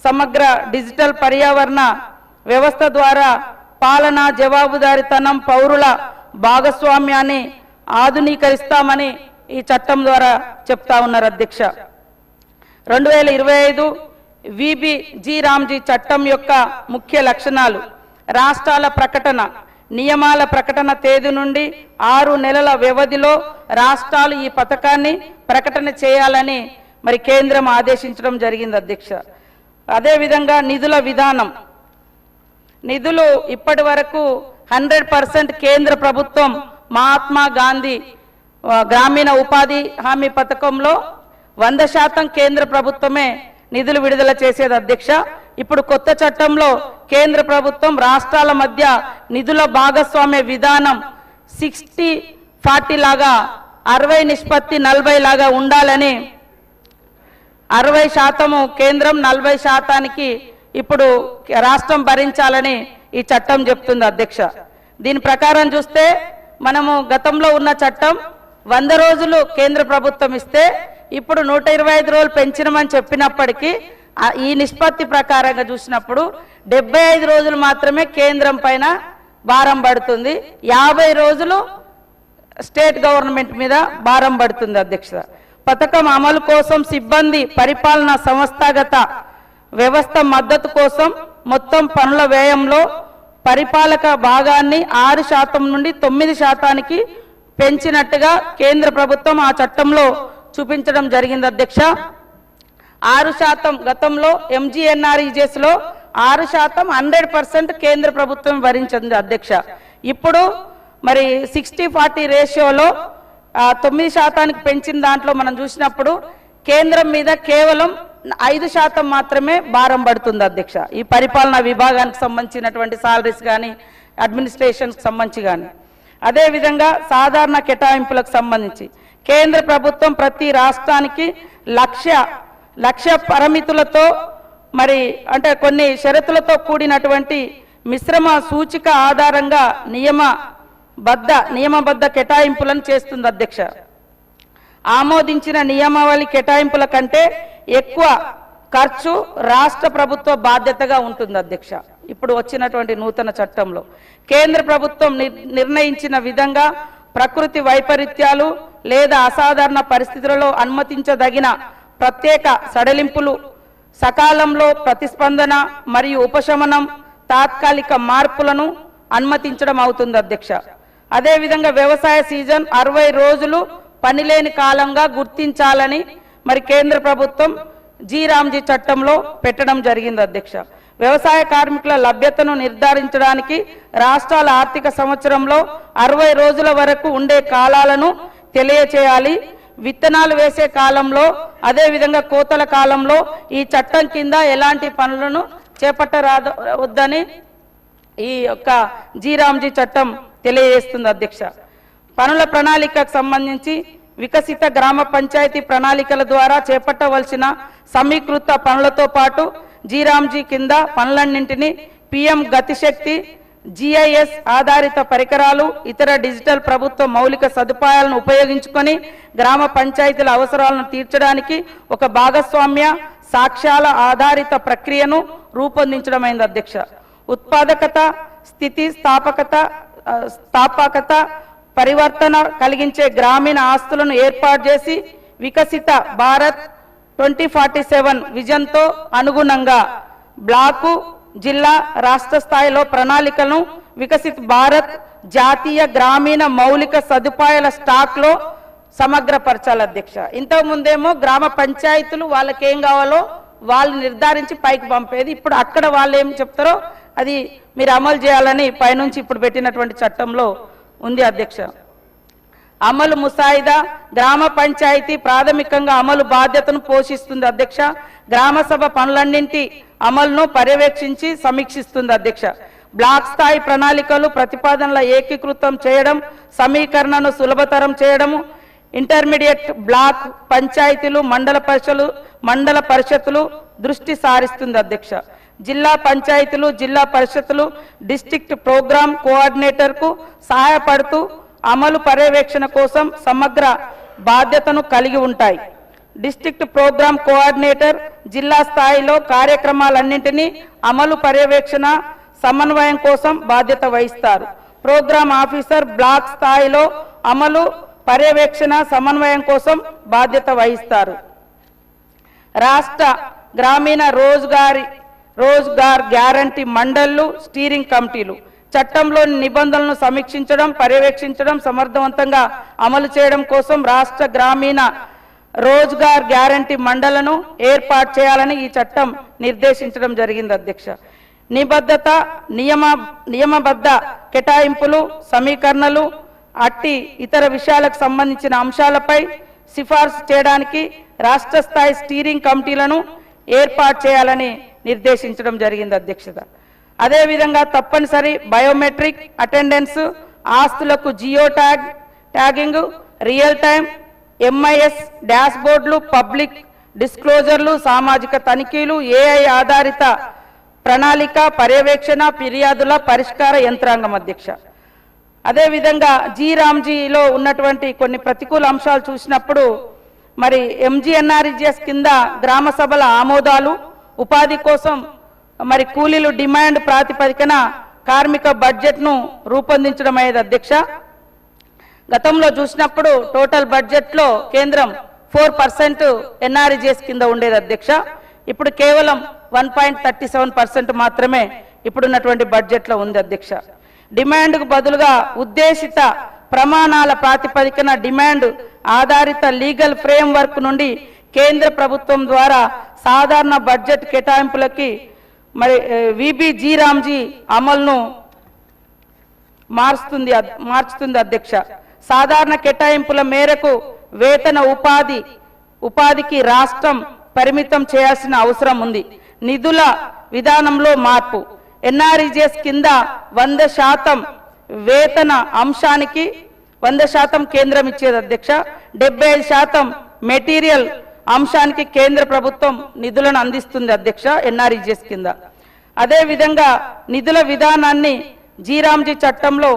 సమగ్ర డిజిటల్ పర్యావరణ వ్యవస్థ ద్వారా పాలన జవాబుదారీతనం పౌరుల భాగస్వామ్యాన్ని ఆధునీకరిస్తామని ఈ చట్టం ద్వారా చెప్తా ఉన్నారు అధ్యక్ష. 2025 VBG రామ్జీ చట్టం యొక్క ముఖ్య లక్షణాలు: రాష్ట్రాల ప్రకటన, నియమాల ప్రకటన తేదీ నుండి 6 నెలల వ్యవధిలో రాష్ట్రాలు ఈ పథకాన్ని ప్రకటన చేయాలని మరి కేంద్రం ఆదేశించడం జరిగింది అధ్యక్ష. అదేవిధంగా నిధుల విధానం, నిధులు ఇప్పటి వరకు 100% కేంద్ర ప్రభుత్వం మహాత్మా గాంధీ గ్రామీణ ఉపాధి హామీ పథకంలో 100% కేంద్ర ప్రభుత్వమే నిధులు విడుదల చేసేది అధ్యక్ష. ఇప్పుడు కొత్త చట్టంలో కేంద్ర ప్రభుత్వం రాష్ట్రాల మధ్య నిధుల భాగస్వామ్య విధానం 60-40 లాగా 60-40 లాగా ఉండాలని, 60% కేంద్రం 40% ఇప్పుడు రాష్ట్రం భరించాలని ఈ చట్టం చెప్తుంది అధ్యక్ష. దీని ప్రకారం చూస్తే మనము గతంలో ఉన్న చట్టం 100 రోజులు కేంద్ర ప్రభుత్వం ఇస్తే ఇప్పుడు 125 రోజులు పెంచినమని చెప్పినప్పటికీ ఈ నిష్పత్తి ప్రకారంగా చూసినప్పుడు 75 రోజులు మాత్రమే కేంద్రం పైన భారం పడుతుంది, 50 రోజులు స్టేట్ గవర్నమెంట్ మీద భారం పడుతుంది అధ్యక్ష. పథకం అమలు కోసం సిబ్బంది పరిపాలన సంస్థాగత వ్యవస్థ మద్దతు కోసం మొత్తం పనుల వ్యయంలో పరిపాలక భాగాన్ని 6% నుండి 9% పెంచినట్టుగా కేంద్ర ప్రభుత్వం ఆ చట్టంలో చూపించడం జరిగింది అధ్యక్ష. 6% గతంలో MGNREGS లో 6% 100% కేంద్ర ప్రభుత్వం భరించింది అధ్యక్ష. ఇప్పుడు మరి 60-40 రేషియోలో 9% పెంచిన దాంట్లో మనం చూసినప్పుడు కేంద్రం మీద కేవలం 5% మాత్రమే భారం పడుతుంది అధ్యక్ష. ఈ పరిపాలనా విభాగానికి సంబంధించినటువంటి సాలరీస్ కానీ అడ్మినిస్ట్రేషన్కి సంబంధించి కానీ. అదేవిధంగా సాధారణ కేటాయింపులకు సంబంధించి కేంద్ర ప్రభుత్వం ప్రతి రాష్ట్రానికి లక్ష్య పరిమితులతో మరి అంటే కొన్ని షరతులతో కూడినటువంటి మిశ్రమ సూచిక ఆధారంగా నియమబద్ధ కేటాయింపులను చేస్తుంది అధ్యక్ష. ఆమోదించిన నియమావళి కేటాయింపుల కంటే ఎక్కువ ఖర్చు రాష్ట్ర ప్రభుత్వ బాధ్యతగా ఉంటుంది అధ్యక్ష. ఇప్పుడు వచ్చినటువంటి నూతన చట్టంలో కేంద్ర ప్రభుత్వం నిర్ణయించిన విధంగా ప్రకృతి వైపరీత్యాలు లేదా అసాధారణ పరిస్థితులలో అనుమతించదగిన ప్రత్యేక సడలింపులు, సకాలంలో ప్రతిస్పందన మరియు ఉపశమనం, తాత్కాలిక మార్పులను అనుమతించడం అవుతుంది అధ్యక్ష. అదేవిధంగా వ్యవసాయ సీజన్ 60 రోజులు పనిలేని కాలంగా గుర్తించాలని మరి కేంద్ర ప్రభుత్వం రామ్జీ చట్టంలో పెట్టడం జరిగింది అధ్యక్ష. వ్యవసాయ కార్మికుల లభ్యతను నిర్ధారించడానికి రాష్ట్రాల ఆర్థిక సంవత్సరంలో 60 రోజుల వరకు ఉండే కాలాలను తెలియచేయాలి. విత్తనాలు వేసే కాలంలో అదేవిధంగా కోతల కాలంలో ఈ చట్టం కింద ఎలాంటి పనులను చేపట్టరావద్దని ఈ యొక్క రామ్జీ చట్టం తెలియజేస్తుంది అధ్యక్ష. పనుల ప్రణాళికకు సంబంధించి వికసిత గ్రామ పంచాయతీ ప్రణాళికల ద్వారా చేపట్టవలసిన సమీకృత పనులతో పాటు రామ్జీ కింద పనులన్నింటినీ PM గతిశక్తి, GIS ఆధారిత పరికరాలు, ఇతర డిజిటల్ ప్రభుత్వ మౌలిక సదుపాయాలను ఉపయోగించుకొని గ్రామ పంచాయతీల అవసరాలను తీర్చడానికి ఒక భాగస్వామ్య సాక్ష్యాల ఆధారిత ప్రక్రియను రూపొందించడమైంది అధ్యక్ష. ఉత్పాదకత, స్థితి స్థాపకత పరివర్తన కలిగించే గ్రామీణ ఆస్తులను ఏర్పాటు చేసి వికసిత భారత్ 2047 విజన్తో అనుగుణంగా బ్లాకు, జిల్లా, రాష్ట్ర స్థాయిలో ప్రణాళికలను వికసిత్ భారత్ జాతీయ గ్రామీణ మౌలిక సదుపాయాల స్టాక్లో సమగ్రపరచాలి అధ్యక్ష. ఇంతకుముందేమో గ్రామ పంచాయతీలు వాళ్ళకేం కావాలో వాళ్ళు నిర్ధారించి పైకి పంపేది. ఇప్పుడు అక్కడ వాళ్ళు ఏం చెప్తారో అది మీరు అమలు చేయాలని పైనుంచి ఇప్పుడు పెట్టినటువంటి చట్టంలో ఉంది అధ్యక్ష. అమలు ముసాయిదా గ్రామ పంచాయతీ ప్రాథమికంగా అమలు బాధ్యతను పోషిస్తుంది అధ్యక్ష. గ్రామ సభ పనులన్నింటి అమలును పర్యవేక్షించి సమీక్షిస్తుంది అధ్యక్ష. బ్లాక్ స్థాయి ప్రణాళికలు ప్రతిపాదనల ఏకీకృతం చేయడం, సమీకరణను సులభతరం చేయడము, ఇంటర్మీడియట్ బ్లాక్ పంచాయతీలు, మండల పరిషత్తులు దృష్టి సారిస్తుంది అధ్యక్ష. జిల్లా పంచాయతీలు, జిల్లా పరిషత్తులు డిస్ట్రిక్ట్ ప్రోగ్రామ్ కోఆర్డినేటర్కు సహాయపడుతూ అమలు పర్యవేక్షణ కోసం సమగ్ర బాధ్యతను కలిగి ఉంటాయి. డిస్ట్రిక్ట్ ప్రోగ్రామ్ కోఆర్డినేటర్ జిల్లా స్థాయిలో కార్యక్రమాలన్నింటినీ అమలు పర్యవేక్షణ సమన్వయం కోసం బాధ్యత వహిస్తారు. ప్రోగ్రామ్ ఆఫీసర్ బ్లాక్ స్థాయిలో అమలు పర్యవేక్షణ సమన్వయం కోసం బాధ్యత వహిస్తారు. రాష్ట్ర గ్రామీణ రోజ్గార్ గ్యారంటీ మండళ్లు స్టీరింగ్ కమిటీలు చట్టంలోని నిబంధనలను సమీక్షించడం, పర్యవేక్షించడం, సమర్థవంతంగా అమలు చేయడం కోసం రాష్ట్ర గ్రామీణ రోజ్గార్ గ్యారంటీ మండళ్లను ఏర్పాటు చేయాలని ఈ చట్టం నిర్దేశించడం జరిగింది అధ్యక్ష. నిబద్ధత నియమబద్ధ కేటాయింపులు, సమీకరణలు అట్టి ఇతర విషయాలకు సంబంధించిన అంశాలపై సిఫార్సు చేయడానికి రాష్ట్ర స్థాయి స్టీరింగ్ కమిటీలను ఏర్పాటు చేయాలని నిర్దేశించడం జరిగింది అధ్యక్షత. అదేవిధంగా తప్పనిసరి బయోమెట్రిక్ అటెండెన్స్, ఆస్తులకు geo tagging, real time MIS dash బోర్డులు, పబ్లిక్ డిస్క్లోజర్లు, సామాజిక తనిఖీలు, ఏఐ ఆధారిత ప్రణాళిక, పర్యవేక్షణ, ఫిర్యాదుల పరిష్కార యంత్రాంగం అధ్యక్ష. అదేవిధంగా జీరామ్జీలో ఉన్నటువంటి కొన్ని ప్రతికూల అంశాలు చూసినప్పుడు మరి ఎంజీఎన్ఆర్ఈజీఎస్ కింద గ్రామ సభల ఆమోదాలు, ఉపాధి కోసం మరి కూలీలు డిమాండ్ ప్రాతిపదికన కార్మిక బడ్జెట్ను రూపొందించడం అయ్యేది అధ్యక్ష. గతంలో చూసినప్పుడు టోటల్ బడ్జెట్లో కేంద్రం 4% ఎన్ఆర్ఈజీఎస్ కింద ఉండేది అధ్యక్ష. ఇప్పుడు కేవలం 1.37% మాత్రమే ఇప్పుడున్నటువంటి బడ్జెట్లో ఉంది అధ్యక్ష. డిమాండ్కు బదులుగా ఉద్దేశిత ప్రమాణాల ప్రాతిపదికన డిమాండ్ ఆధారిత లీగల్ ఫ్రేమ్వర్క్ నుండి కేంద్ర ప్రభుత్వం ద్వారా సాధారణ బడ్జెట్ కేటాయింపులకి మరి విబిజీరామ్జీ అమలును మార్చుతుంది అధ్యక్ష. సాధారణ కేటాయింపుల మేరకు వేతన ఉపాధికి రాష్ట్రం పరిమితం చేయాల్సిన అవసరం ఉంది. నిధుల విధానంలో మార్పు, ఎన్ఆర్ఈజీఎస్ కింద 100% వేతన అంశానికి 100% కేంద్రం ఇచ్చేది అధ్యక్ష. 75% మెటీరియల్ అంశానికి కేంద్ర ప్రభుత్వం నిధులను అందిస్తుంది అధ్యక్ష ఎన్ఆర్ఈజీఎస్ కింద. అదేవిధంగా నిధుల విధానాన్ని జీరామ్జీ చట్టంలో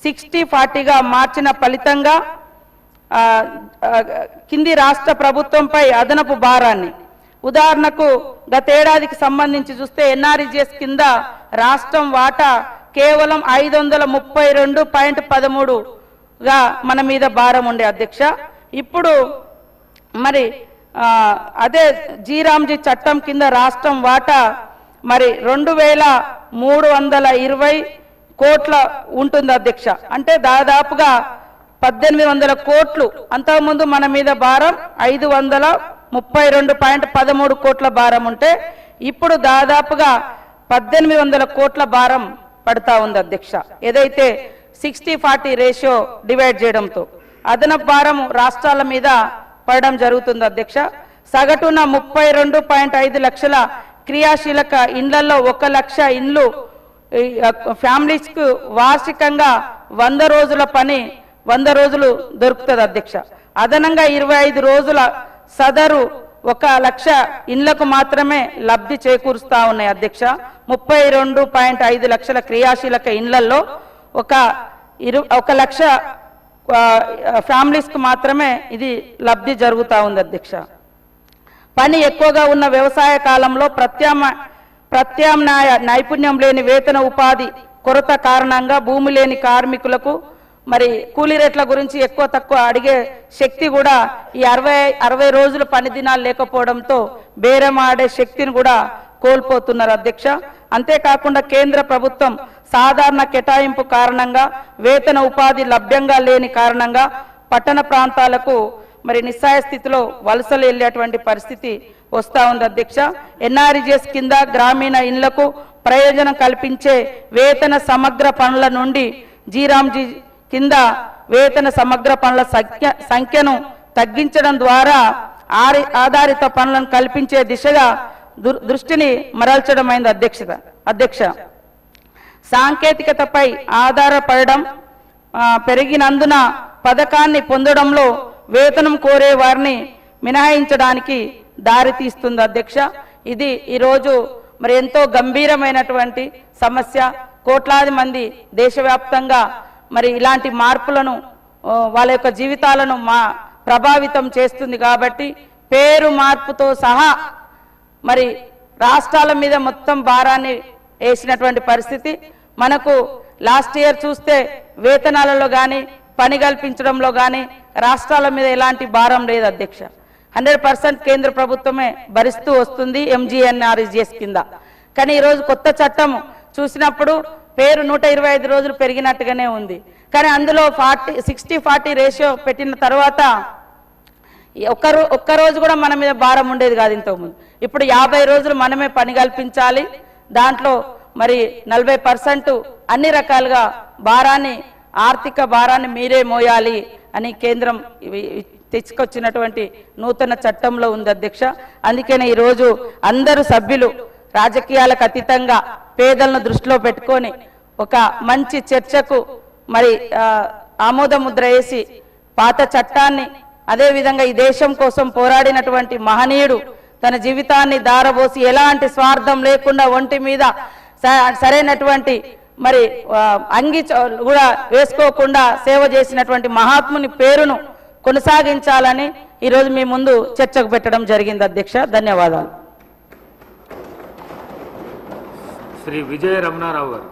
60-40గా మార్చిన ఫలితంగా కింది రాష్ట్ర ప్రభుత్వంపై అదనపు భారాన్ని, ఉదాహరణకు గతేడాదికి సంబంధించి చూస్తే ఎన్ఆర్ఈజీఎస్ కింద రాష్ట్రం వాటా కేవలం 532.13గా మన మీద భారం ఉండే అధ్యక్ష. ఇప్పుడు మరి అదే జీరామ్జీ చట్టం కింద రాష్ట్రం వాటా మరి 2320 కోట్ల ఉంటుంది అధ్యక్ష. అంటే దాదాపుగా 1800 కోట్లు. అంతకుముందు మన మీద భారం 532.13 కోట్ల భారం ఉంటే ఇప్పుడు దాదాపుగా 1800 కోట్ల భారం పడతా ఉంది అధ్యక్ష. ఏదైతే 60-40 రేషియో డివైడ్ చేయడంతో అదనపు భారం రాష్ట్రాల మీద పడడం జరుగుతుంది అధ్యక్ష. సగటున 32.5 లక్షల క్రియాశీలక ఇండ్లలో 1 లక్ష ఇండ్లు ఫ్యామిలీస్ కు వార్షికంగా 100 రోజుల పని 100 రోజులు దొరుకుతుంది అధ్యక్ష. అదనంగా 25 రోజుల సదరు 1 లక్ష ఇండ్లకు మాత్రమే లబ్ధి చేకూరుస్తా ఉన్నాయి అధ్యక్ష. 32.5 లక్షల క్రియాశీలక ఇండ్లలో 1 లక్ష ఫ్యామిలీస్ కు మాత్రమే ఇది లబ్ధి జరుగుతూ ఉంది అధ్యక్ష. పని ఎక్కువగా ఉన్న వ్యవసాయ కాలంలో ప్రత్యామ్నాయ నైపుణ్యం లేని వేతన ఉపాధి కొరత కారణంగా భూమి లేని కార్మికులకు మరి కూలీ రేట్ల గురించి ఎక్కువ తక్కువ అడిగే శక్తి కూడా ఈ 60 రోజుల పని దినాలు లేకపోవడంతో బేరం ఆడే శక్తిని కూడా కోల్పోతున్నారు అధ్యక్ష. అంతేకాకుండా కేంద్ర ప్రభుత్వం సాధారణ కేటాయింపు కారణంగా వేతన ఉపాధి లభ్యంగా లేని కారణంగా పట్టణ ప్రాంతాలకు మరి నిస్సాయ స్థితిలో వలసలు వెళ్ళేటువంటి పరిస్థితి వస్తూ ఉంది అధ్యక్ష. ఎన్ఆర్ఈజీఎస్ కింద గ్రామీణ ఇండ్లకు ప్రయోజనం కల్పించే వేతన సమగ్ర పనుల నుండి జీరామ్జీ కింద వేతన సమగ్ర పనుల సంఖ్యను తగ్గించడం ద్వారా ఆధారిత పనులను కల్పించే దిశగా దృష్టిని మరల్చడమైంది అధ్యక్ష. సాంకేతికతపై ఆధారపడడం పెరిగినందున పథకాన్ని పొందడంలో వేతనం కోరే వారిని మినహాయించడానికి దారి తీస్తుంది అధ్యక్ష. ఇది ఈరోజు మరి ఎంతో గంభీరమైనటువంటి సమస్య. కోట్లాది మంది దేశవ్యాప్తంగా మరి ఇలాంటి మార్పులను వాళ్ళ యొక్క జీవితాలను ప్రభావితం చేస్తుంది. కాబట్టి పేరు మార్పుతో సహా మరి రాష్ట్రాల మీద మొత్తం భారాన్ని వేసినటువంటి పరిస్థితి. మనకు లాస్ట్ ఇయర్ చూస్తే వేతనాలలో కానీ పని కల్పించడంలో కానీ రాష్ట్రాల మీద ఎలాంటి భారం లేదు అధ్యక్ష. 100% కేంద్ర ప్రభుత్వమే భరిస్తూ వస్తుంది MGNRGS కింద. కానీ ఈరోజు కొత్త చట్టం చూసినప్పుడు పేరు 125 రోజులు పెరిగినట్టుగానే ఉంది. కానీ అందులో 60-40 రేషియో పెట్టిన తర్వాత ఒక్క రోజు కూడా మన మీద భారం ఉండేది కాదు ఇంతకుముందు. ఇప్పుడు 50 రోజులు మనమే పని కల్పించాలి. దాంట్లో మరి 40% అన్ని రకాలుగా భారాన్ని, ఆర్థిక భారాన్ని మీరే మోయాలి అని కేంద్రం తెచ్చుకొచ్చినటువంటి నూతన చట్టంలో ఉంది అధ్యక్ష. అందుకనే ఈరోజు అందరూ సభ్యులు రాజకీయాలకు అతీతంగా పేదలను దృష్టిలో పెట్టుకొని ఒక మంచి చర్చకు మరి ఆమోద ముద్ర వేసి పాత చట్టాన్ని, అదేవిధంగా ఈ దేశం కోసం పోరాడినటువంటి మహనీయుడు తన జీవితాన్ని దారబోసి ఎలాంటి స్వార్థం లేకుండా ఒంటి మీద సరైనటువంటి మరి అంగి కూడా వేసుకోకుండా సేవ చేసినటువంటి మహాత్ముని పేరును కొనసాగించాలని ఈరోజు మీ ముందు చర్చకు పెట్టడం జరిగింది అధ్యక్ష. ధన్యవాదాలు. శ్రీ విజయ రమణారావు గారు.